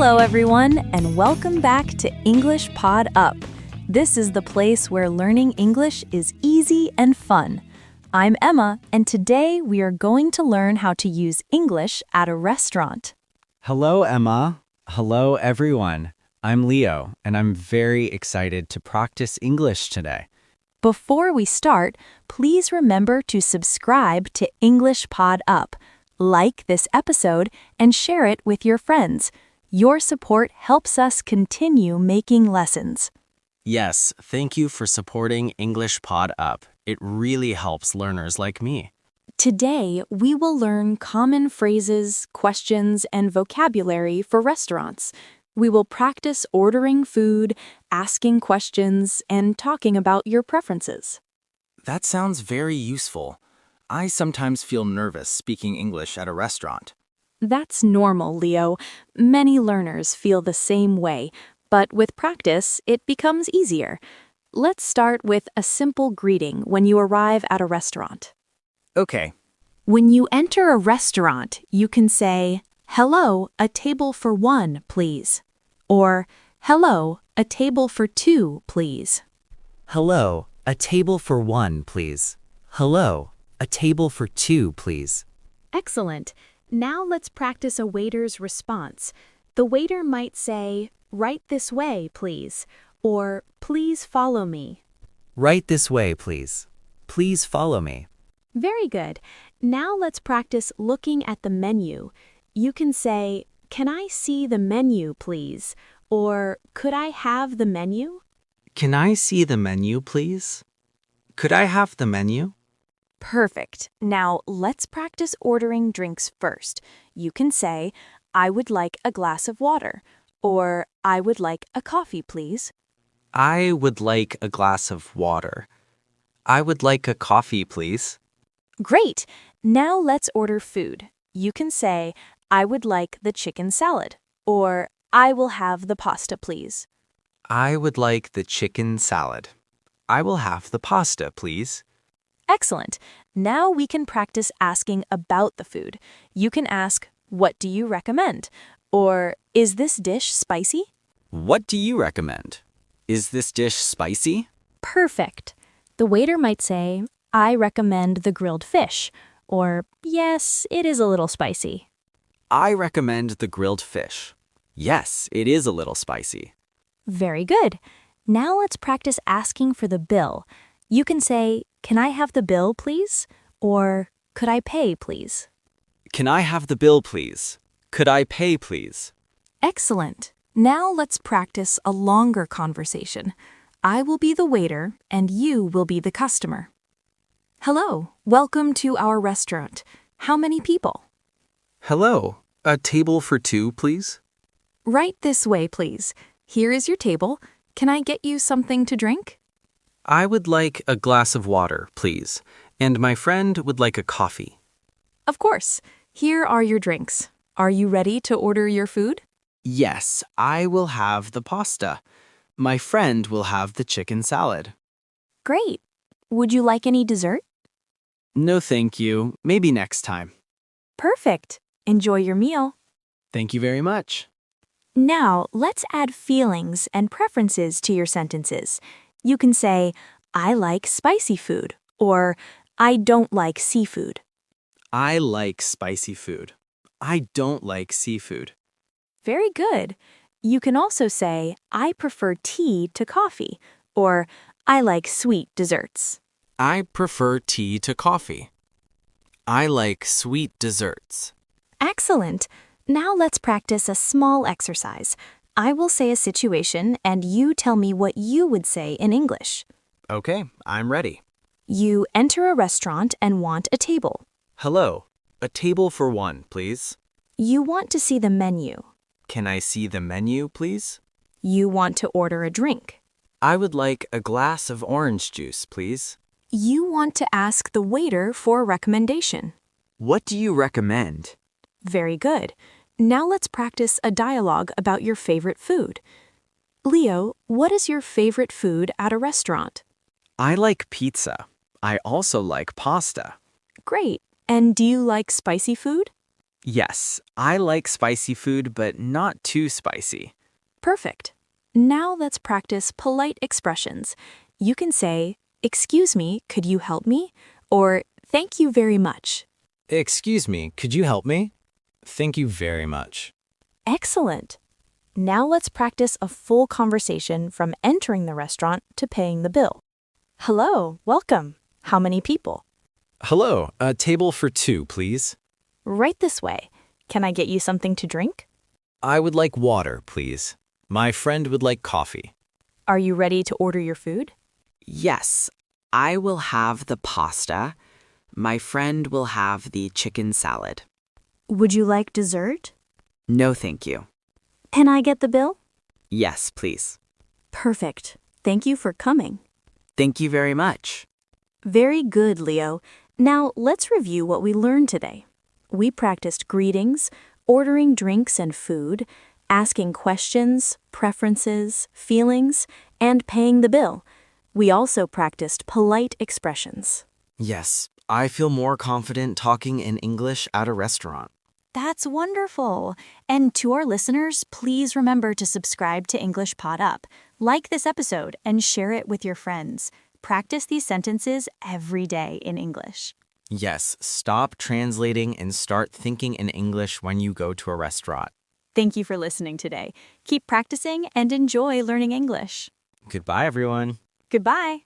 Hello, everyone, and welcome back to English Pod Up. This is the place where learning English is easy and fun. I'm Emma, and today we are going to learn how to use English at a restaurant. Hello, Emma. Hello, everyone. I'm Leo, and I'm very excited to practice English today. Before we start, please remember to subscribe to English Pod Up, like this episode, and share it with your friends. Your support helps us continue making lessons. Yes, thank you for supporting English Pod Up. It really helps learners like me. Today, we will learn common phrases, questions, and vocabulary for restaurants. We will practice ordering food, asking questions, and talking about your preferences. That sounds very useful. I sometimes feel nervous speaking English at a restaurant. That's normal, Leo. Many learners feel the same way, but with practice, it becomes easier. Let's start with a simple greeting when you arrive at a restaurant. Okay. When you enter a restaurant, you can say, "Hello, a table for one, please." Or, "Hello, a table for two, please." Hello, a table for one, please. Hello, a table for two, please. Excellent. Now let's practice a waiter's response. The waiter might say, "Right this way, please," or "Please follow me." Right this way, please. Please follow me. Very good. Now let's practice looking at the menu. You can say, "Can I see the menu, please?" Or, "Could I have the menu?" Can I see the menu, please? Could I have the menu? Perfect. Now let's practice ordering drinks first. You can say, "I would like a glass of water," or "I would like a coffee, please." I would like a glass of water. I would like a coffee, please. Great. Now let's order food. You can say, "I would like the chicken salad," or "I will have the pasta, please." I would like the chicken salad. I will have the pasta, please. Excellent. Now we can practice asking about the food. You can ask, "What do you recommend?" Or, "Is this dish spicy?" What do you recommend? Is this dish spicy? Perfect. The waiter might say, "I recommend the grilled fish," or, "Yes, it is a little spicy." I recommend the grilled fish. Yes, it is a little spicy. Very good. Now let's practice asking for the bill. You can say, "Can I have the bill, please?" Or, "Could I pay, please?" Can I have the bill, please? Could I pay, please? Excellent. Now let's practice a longer conversation. I will be the waiter and you will be the customer. Hello, welcome to our restaurant. How many people? Hello, a table for two, please? Right this way, please. Here is your table. Can I get you something to drink? I would like a glass of water, please, and my friend would like a coffee. Of course. Here are your drinks. Are you ready to order your food? Yes, I will have the pasta. My friend will have the chicken salad. Great. Would you like any dessert? No, thank you. Maybe next time. Perfect. Enjoy your meal. Thank you very much. Now, let's add feelings and preferences to your sentences. You can say, "I like spicy food," or "I don't like seafood." I like spicy food. I don't like seafood. Very good. You can also say, "I prefer tea to coffee," or "I like sweet desserts." I prefer tea to coffee. I like sweet desserts. Excellent. Now let's practice a small exercise. I will say a situation and you tell me what you would say in English. Okay, I'm ready. You enter a restaurant and want a table. Hello, a table for one, please. You want to see the menu. Can I see the menu, please? You want to order a drink. I would like a glass of orange juice, please. You want to ask the waiter for a recommendation. What do you recommend? Very good. Now let's practice a dialogue about your favorite food. Leo, what is your favorite food at a restaurant? I like pizza. I also like pasta. Great. And do you like spicy food? Yes, I like spicy food, but not too spicy. Perfect. Now let's practice polite expressions. You can say, "Excuse me, could you help me?" or "Thank you very much." Excuse me, could you help me? Thank you very much. Excellent. Now let's practice a full conversation from entering the restaurant to paying the bill. Hello, welcome. How many people? Hello, a table for 2, please. Right this way. Can I get you something to drink? I would like water, please. My friend would like coffee. Are you ready to order your food? Yes, I will have the pasta. My friend will have the chicken salad. Would you like dessert? No, thank you. Can I get the bill? Yes, please. Perfect. Thank you for coming. Thank you very much. Very good, Leo. Now let's review what we learned today. We practiced greetings, ordering drinks and food, asking questions, preferences, feelings, and paying the bill. We also practiced polite expressions. Yes, I feel more confident talking in English at a restaurant. That's wonderful. And to our listeners, please remember to subscribe to English Pod Up, like this episode, and share it with your friends. Practice these sentences every day in English. Yes, stop translating and start thinking in English when you go to a restaurant. Thank you for listening today. Keep practicing and enjoy learning English. Goodbye, everyone. Goodbye.